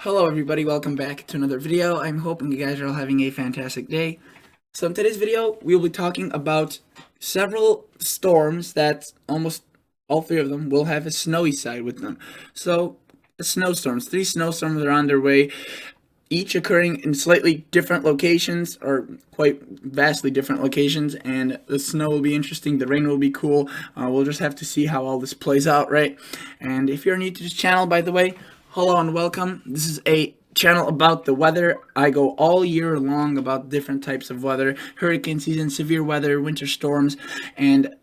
Hello everybody, welcome back to another video. I'm hoping you guys are all having a fantastic day. So in today's video, we will be talking about several storms that almost all three of them will have a snowy side with them. So snowstorms, 3 snowstorms are on their way, each occurring in slightly different locations, or quite vastly different locations, and the snow will be interesting, the rain will be cool. We'll just have to see how all this plays out, right? And if you're new to this channel, by the way, hello and welcome. This is a channel about the weather. I go all year long about different types of weather, hurricane season, severe weather, winter storms, and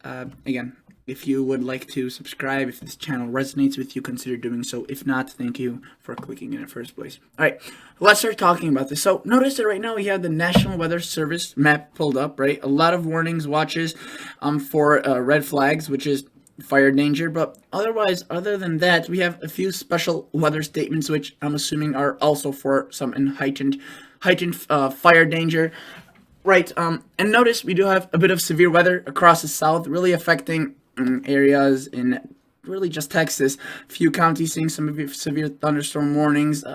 again, if you would like to subscribe, if this channel resonates with you, consider doing so. If not, thank you for clicking in the first place. Alright, let's start talking about this. So notice that right now we have the National Weather Service map pulled up, right? A lot of warnings, watches for red flags, which is fire danger, but otherwise, other than that, we have a few special weather statements, which I'm assuming are also for some heightened fire danger. Right, and notice we do have a bit of severe weather across the south, really affecting areas in really just Texas. A few counties seeing some severe thunderstorm warnings.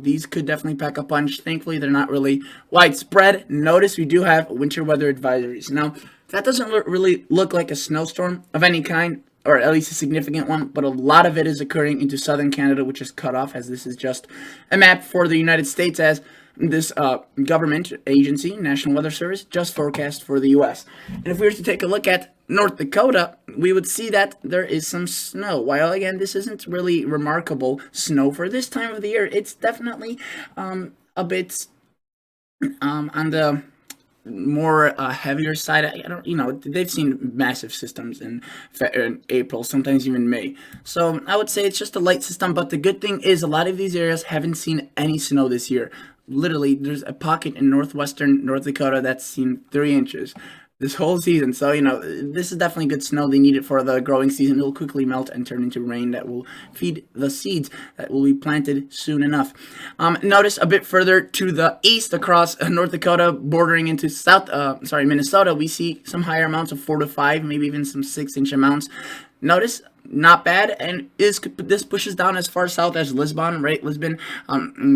These could definitely pack a punch. Thankfully, they're not really widespread. Notice we do have winter weather advisories. Now, that doesn't really look like a snowstorm of any kind, or at least a significant one, but a lot of it is occurring into southern Canada, which is cut off, as this is just a map for the United States, as this government agency, National Weather Service, just forecast for the U.S. And if we were to take a look at North Dakota, we would see that there is some snow. While, again, this isn't really remarkable snow for this time of the year, it's definitely a bit on the more heavier side. I don't, they've seen massive systems in April, sometimes even May. So I would say it's just a light system, but the good thing is a lot of these areas haven't seen any snow this year. Literally, there's a pocket in northwestern North Dakota that's seen 3 inches this whole season. So, this is definitely good snow. They need it for the growing season. It'll quickly melt and turn into rain that will feed the seeds that will be planted soon enough. Notice a bit further to the east across North Dakota, bordering into Minnesota, we see some higher amounts of 4 to 5, maybe even some 6-inch amounts. Notice, not bad, and this pushes down as far south as Lisbon, right? Lisbon,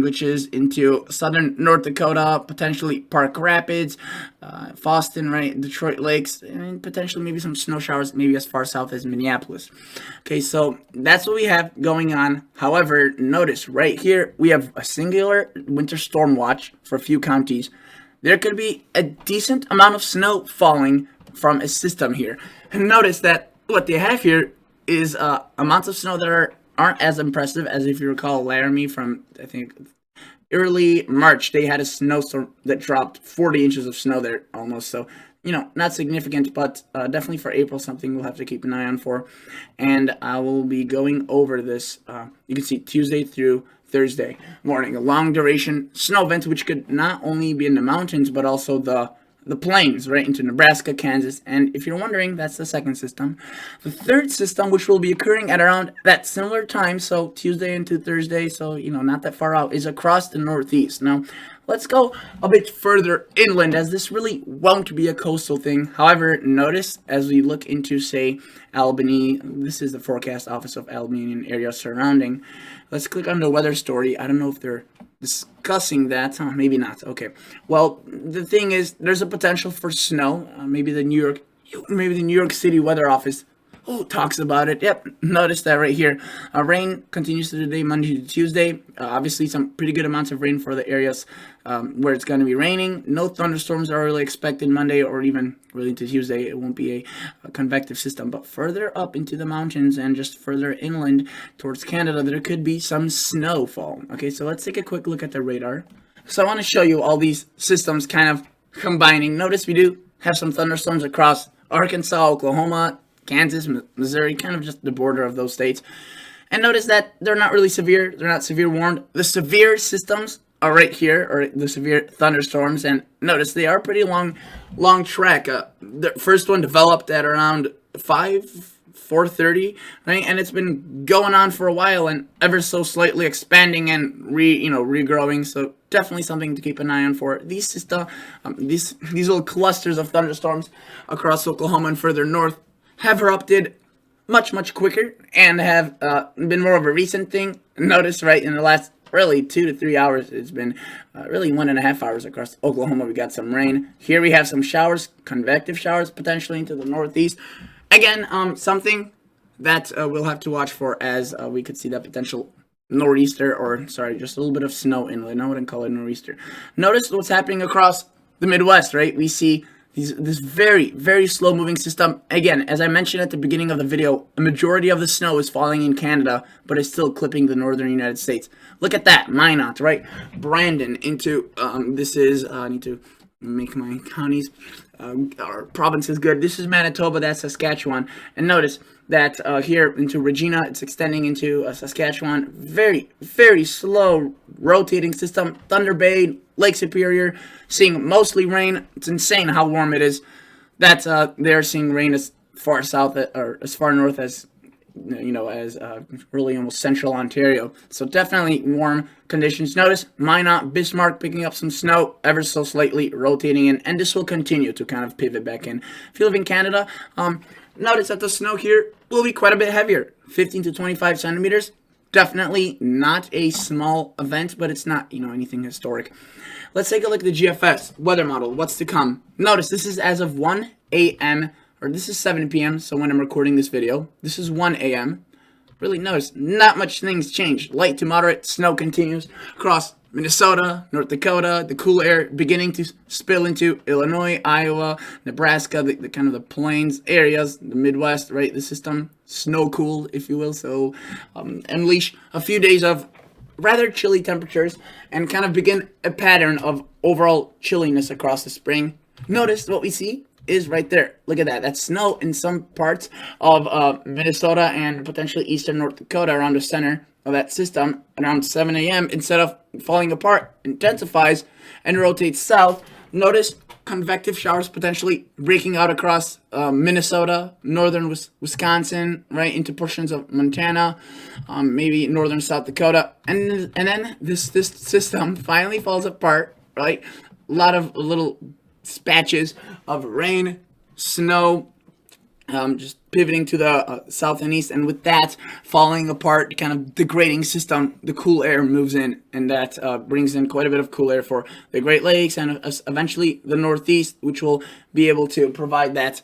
which is into southern North Dakota, potentially Park Rapids, Fosston, right? Detroit Lakes, and potentially maybe some snow showers, maybe as far south as Minneapolis. Okay, so that's what we have going on. However, notice right here, we have a singular winter storm watch for a few counties. There could be a decent amount of snow falling from a system here. And notice that what they have here is amounts of snow that aren't as impressive as, if you recall, Laramie from, I think, early March. They had a snowstorm that dropped 40 inches of snow there almost. So, not significant, but definitely for April, something we'll have to keep an eye on for. And I will be going over this, you can see Tuesday through Thursday morning. A long duration snow event, which could not only be in the mountains, but also the plains, right, into Nebraska, Kansas. And if you're wondering, that's the second system. The third system, which will be occurring at around that similar time, so Tuesday into Thursday, so, not that far out, is across the Northeast. Now, let's go a bit further inland, as this really won't be a coastal thing. However, notice as we look into, say, Albany, this is the forecast office of Albany and area surrounding. Let's click on the weather story. I don't know if they're discussing that. Maybe not. Okay. Well, the thing is, there's a potential for snow. Maybe the New York City weather office talks about it. Yep, notice that right here. Rain continues today, Monday to Tuesday. Obviously, some pretty good amounts of rain for the areas where it's going to be raining. No thunderstorms are really expected Monday or even really into Tuesday. It won't be a convective system. But further up into the mountains and just further inland towards Canada, there could be some snowfall. Okay, so let's take a quick look at the radar. So I want to show you all these systems kind of combining. Notice we do have some thunderstorms across Arkansas, Oklahoma, Kansas, Missouri, kind of just the border of those states. And notice that they're not really severe. They're not severe warned. The severe systems are right here, or the severe thunderstorms. And notice they are pretty long track. The first one developed at around 4:30, right? And it's been going on for a while and ever so slightly expanding and regrowing. So definitely something to keep an eye on for. These little clusters of thunderstorms across Oklahoma and further north have erupted much quicker and have been more of a recent thing. Notice, right, in the last really 2 to 3 hours. It's been really 1.5 hours across Oklahoma. We got some rain. Here we have some showers, convective showers potentially into the northeast. Again, something that we'll have to watch for as we could see that potential nor'easter, or sorry, just a little bit of snow inland. I wouldn't call it nor'easter. Notice what's happening across the Midwest, right? We see this very, very slow moving system. Again, as I mentioned at the beginning of the video, a majority of the snow is falling in Canada, but it's still clipping the northern United States. Look at that, Minot, right? Brandon into, this is, I need to make my counties or provinces good. This is Manitoba, that's Saskatchewan. And notice that here into Regina, it's extending into Saskatchewan. Very, very slow rotating system. Thunder Bay, Lake Superior, seeing mostly rain. It's insane how warm it is. That they're seeing rain as far south or as far north as as really almost central Ontario. So definitely warm conditions. Notice Minot, Bismarck picking up some snow ever so slightly, rotating in, and this will continue to kind of pivot back in. If you live in Canada, notice that the snow here will be quite a bit heavier, 15 to 25 centimeters. Definitely not a small event, but it's not, anything historic. Let's take a look at the GFS weather model. What's to come? Notice this is as of 1 a.m. or this is 7 p.m. So when I'm recording this video, this is 1 a.m. Really notice not much things change. Light to moderate snow continues across Minnesota, North Dakota, the cool air beginning to spill into Illinois, Iowa, Nebraska, the kind of the plains areas, the Midwest, right? The system snow cooled, if you will. So unleash a few days of rather chilly temperatures and kind of begin a pattern of overall chilliness across the spring. Notice what we see is right there. Look at that. That's snow in some parts of Minnesota and potentially eastern North Dakota around the center of that system around 7 a.m. Instead of falling apart, intensifies and rotates south. Notice convective showers potentially breaking out across Minnesota, northern Wisconsin, right into portions of Montana, maybe northern South Dakota, and then this system finally falls apart, right? A lot of little patches of rain, snow, just pivoting to the south and east, and with that falling apart, kind of degrading system, the cool air moves in, and that brings in quite a bit of cool air for the Great Lakes and eventually the Northeast, which will be able to provide that,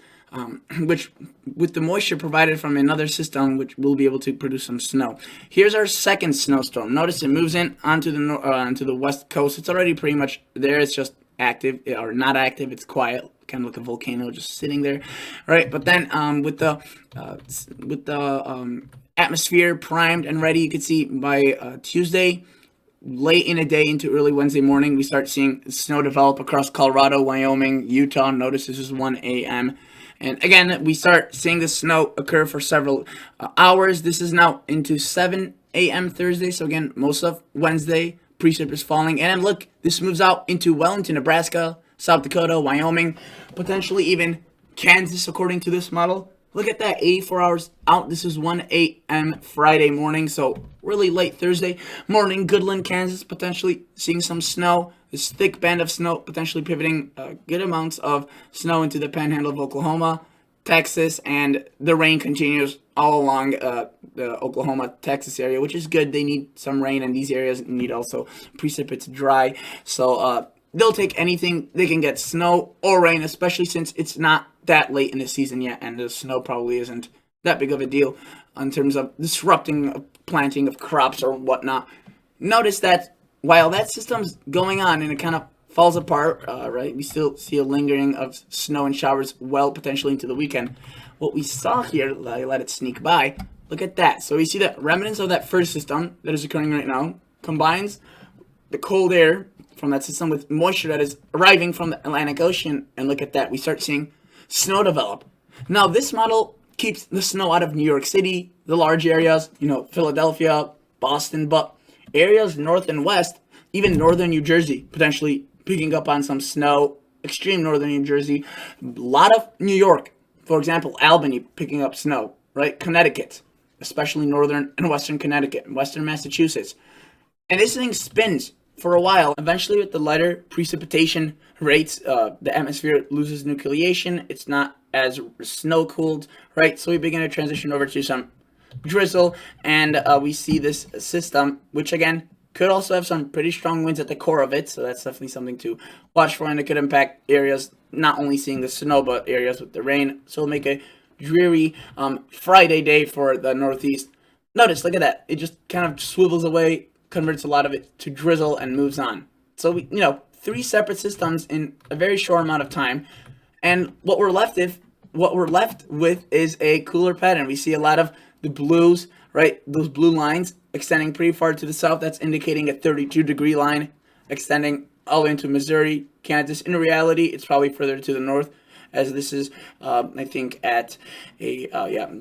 which with the moisture provided from another system, which will be able to produce some snow. Here's our second snowstorm. Notice it moves in onto the west coast. It's already pretty much there. It's just active or not active. It's quiet, kind of like a volcano just sitting there, right? But then with the atmosphere primed and ready, you can see by Tuesday, late in the day into early Wednesday morning, we start seeing snow develop across Colorado, Wyoming, Utah. Notice this is 1 a.m. And again, we start seeing the snow occur for several hours. This is now into 7 a.m. Thursday. So again, most of Wednesday, precip is falling. And then look, this moves out into Wellington, Nebraska, South Dakota, Wyoming, potentially even Kansas, according to this model. Look at that, 84 hours out. This is 1 a.m. Friday morning, so really late Thursday morning. Goodland, Kansas, potentially seeing some snow. This thick band of snow potentially pivoting good amounts of snow into the panhandle of Oklahoma, Texas, and the rain continues all along the Oklahoma-Texas area, which is good. They need some rain, and these areas need also precip to dry. So they'll take anything they can get, snow or rain, especially since it's not that late in the season yet, and the snow probably isn't that big of a deal in terms of disrupting planting of crops or whatnot. Notice that while that system's going on and it kind of falls apart, right, we still see a lingering of snow and showers well potentially into the weekend. What we saw here, I let it sneak by, look at that. So we see the remnants of that first system that is occurring right now combines the cold air from that system with moisture that is arriving from the Atlantic Ocean, and look at that, we start seeing snow develop. Now this model keeps the snow out of New York City, the large areas, Philadelphia, Boston, but areas north and west, even northern New Jersey, potentially picking up on some snow, extreme northern New Jersey, a lot of New York, for example, Albany picking up snow, right? Connecticut, especially northern and western Connecticut, western Massachusetts. And this thing spins for a while. Eventually, with the lighter precipitation rates, the atmosphere loses nucleation. It's not as snow cooled, right? So we begin to transition over to some drizzle, and we see this system, which again Could also have some pretty strong winds at the core of it, so that's definitely something to watch for, and it could impact areas not only seeing the snow, but areas with the rain. So it'll make a dreary Friday day for the Northeast. Notice, look at that. It just kind of swivels away, converts a lot of it to drizzle, and moves on. So, three separate systems in a very short amount of time. And what we're left with is a cooler pattern. We see a lot of the blues, right? Those blue lines extending pretty far to the south. That's indicating a 32-degree line extending all the way into Missouri, Kansas. In reality, it's probably further to the north, as this is, I think, at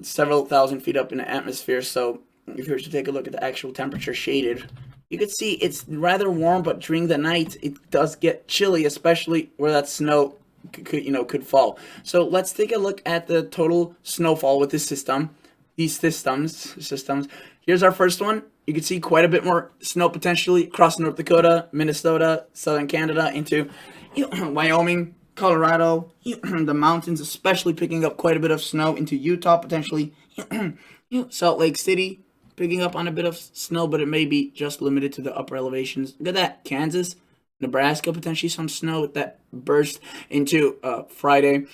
several thousand feet up in the atmosphere. So if you were to take a look at the actual temperature shaded, you could see it's rather warm, but during the night it does get chilly, especially where that snow could fall. So let's take a look at the total snowfall with this system. These systems. Here's our first one. You can see quite a bit more snow potentially across North Dakota, Minnesota, southern Canada, into Wyoming, Colorado, the mountains, especially picking up quite a bit of snow into Utah, potentially Salt Lake City, picking up on a bit of snow, but it may be just limited to the upper elevations. Look at that, Kansas, Nebraska, potentially some snow that burst into Friday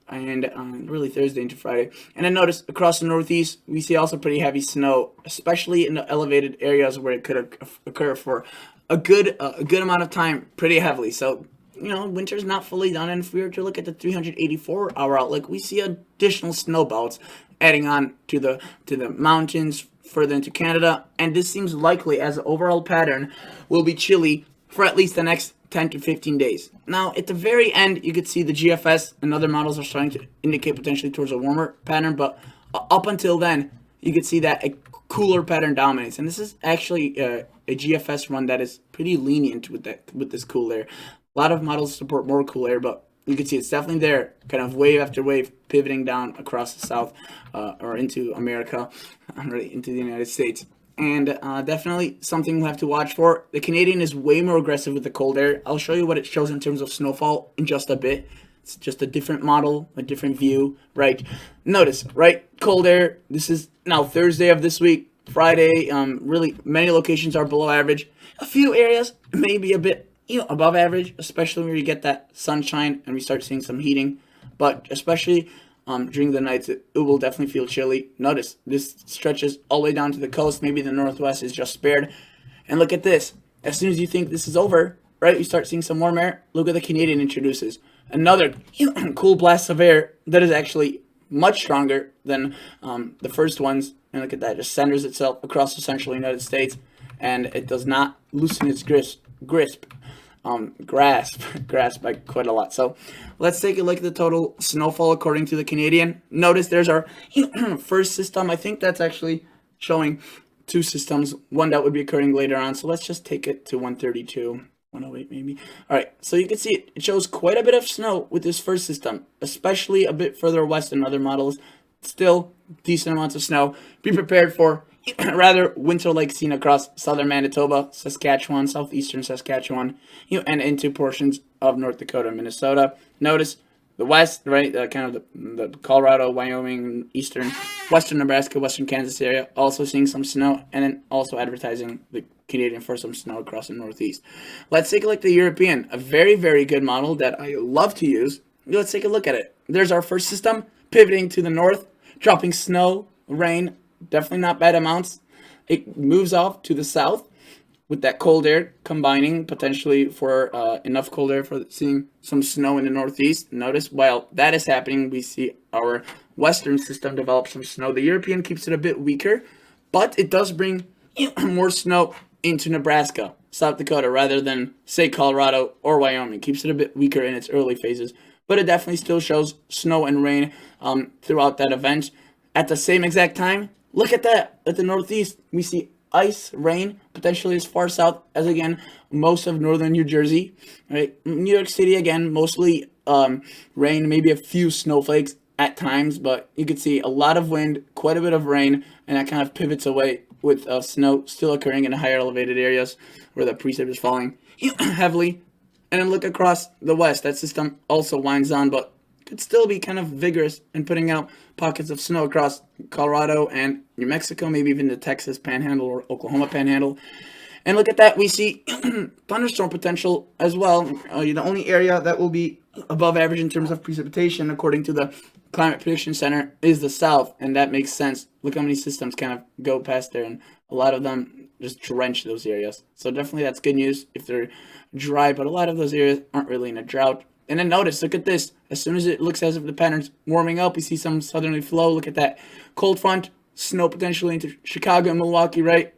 and really Thursday into Friday. And then notice across the Northeast, we see also pretty heavy snow, especially in the elevated areas where it could occur for a good amount of time, pretty heavily. So winter's not fully done, and if we were to look at the 384-hour outlook, we see additional snow belts adding on to the mountains further into Canada, and this seems likely, as an overall pattern, will be chilly for at least the next 10 to 15 days. Now, at the very end, you could see the GFS and other models are starting to indicate potentially towards a warmer pattern, but up until then, you could see that a cooler pattern dominates, and this is actually a GFS run that is pretty lenient with this cool air. A lot of models support more cool air, but you can see it's definitely there, kind of wave after wave, pivoting down across the south or into America, really into the United States. And definitely something we'll have to watch for. The Canadian is way more aggressive with the cold air. I'll show you what it shows in terms of snowfall in just a bit. It's just a different model, a different view, right? Notice, right? Cold air. This is now Thursday of this week. Friday, really many locations are below average. A few areas may be a bit above average, especially when you get that sunshine and we start seeing some heating. But especially during the nights, it will definitely feel chilly. Notice this stretches all the way down to the coast. Maybe the Northwest is just spared. And look at this. As soon as you think this is over, right, you start seeing some warm air. Look what the Canadian introduces. Another cool blast of air that is actually much stronger than the first ones. And look at that. It just centers itself across the central United States. And it does not loosen its grasp by quite a lot. So let's take a look at the total snowfall according to the Canadian. Notice there's our first system. I think that's actually showing two systems, one that would be occurring later on. So let's just take it to 132, 108 maybe. All right, so you can see it shows quite a bit of snow with this first system, especially a bit further west than other models. Still decent amounts of snow. Be prepared for rather winter-like scene across southern Manitoba, Saskatchewan, southeastern Saskatchewan, and into portions of North Dakota and Minnesota. Notice the west, right, kind of the Colorado, Wyoming, western Nebraska, western Kansas area, also seeing some snow, and then also advertising the Canadian for some snow across the Northeast. Let's take a look at the European, a very, very good model that I love to use. Let's take a look at it. There's our first system, pivoting to the north, dropping snow, rain, definitely not bad amounts. It moves off to the south with that cold air combining potentially for enough cold air for seeing some snow in the Northeast. Notice while that is happening, we see our western system develop some snow. The European keeps it a bit weaker, but it does bring more snow into Nebraska, South Dakota, rather than, say, Colorado or Wyoming. Keeps it a bit weaker in its early phases, but it definitely still shows snow and rain throughout that event. At the same exact time, look at that. At the Northeast, we see ice, rain, potentially as far south as, again, most of northern New Jersey. Right? New York City, again, mostly rain, maybe a few snowflakes at times, but you can see a lot of wind, quite a bit of rain, and that kind of pivots away with snow still occurring in the higher elevated areas where the precip is falling heavily. And then look across the west. That system also winds on, but could still be kind of vigorous in putting out pockets of snow across Colorado and New Mexico, maybe even the Texas Panhandle or Oklahoma Panhandle. And look at that, we see thunderstorm potential as well. The only area that will be above average in terms of precipitation, according to the Climate Prediction Center, is the south, and that makes sense. Look how many systems kind of go past there, and a lot of them just drench those areas. So definitely that's good news if they're dry, but a lot of those areas aren't really in a drought. And then notice, look at this. As soon as it looks as if the pattern's warming up, we see some southerly flow. Look at that cold front, snow potentially into Chicago and Milwaukee, right?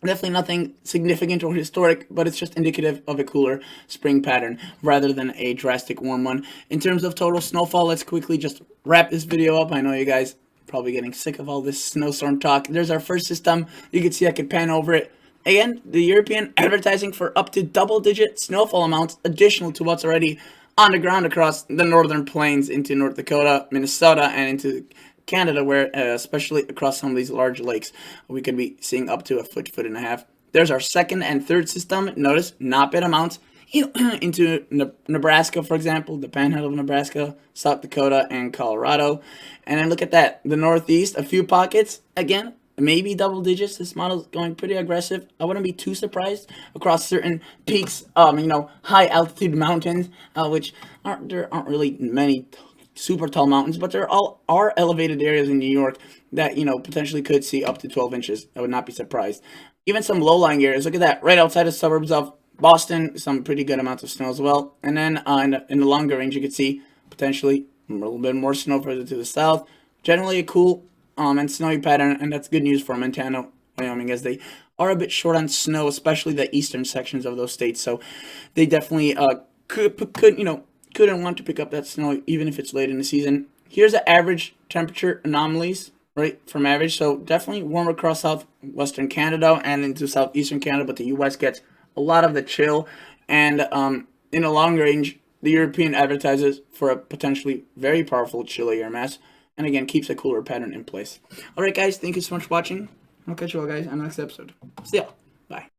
Definitely nothing significant or historic, but it's just indicative of a cooler spring pattern rather than a drastic warm one. In terms of total snowfall, let's quickly just wrap this video up. I know you guys are probably getting sick of all this snowstorm talk. There's our first system. You can see I could pan over it. Again, the European advertising for up to double-digit snowfall amounts additional to what's already on the ground across the northern plains into North Dakota, Minnesota, and into Canada, where especially across some of these large lakes, we could be seeing up to a foot and a half. There's our second and third system. Notice, not bad amounts into Nebraska, for example, the panhandle of Nebraska, South Dakota, and Colorado. And then look at that, the Northeast, a few pockets, again, maybe double digits. This model's going pretty aggressive. I wouldn't be too surprised across certain peaks, high altitude mountains, which there aren't really many super tall mountains, but there are elevated areas in New York that, potentially could see up to 12 inches. I would not be surprised. Even some low-lying areas. Look at that, right outside the suburbs of Boston, some pretty good amounts of snow as well. And then in the longer range, you could see potentially a little bit more snow further to the south. Generally a cool and snowy pattern, and that's good news for Montana, Wyoming, as they are a bit short on snow, especially the eastern sections of those states. So they definitely couldn't want to pick up that snow even if it's late in the season. Here's the average temperature anomalies, right, from average. So definitely warmer across southwestern Canada and into southeastern Canada, but the U.S. gets a lot of the chill. And in the long range, the European advertises for a potentially very powerful chill air mass, and again, keeps a cooler pattern in place. All right, guys, thank you so much for watching. I'll catch you all guys on the next episode. See ya. Bye.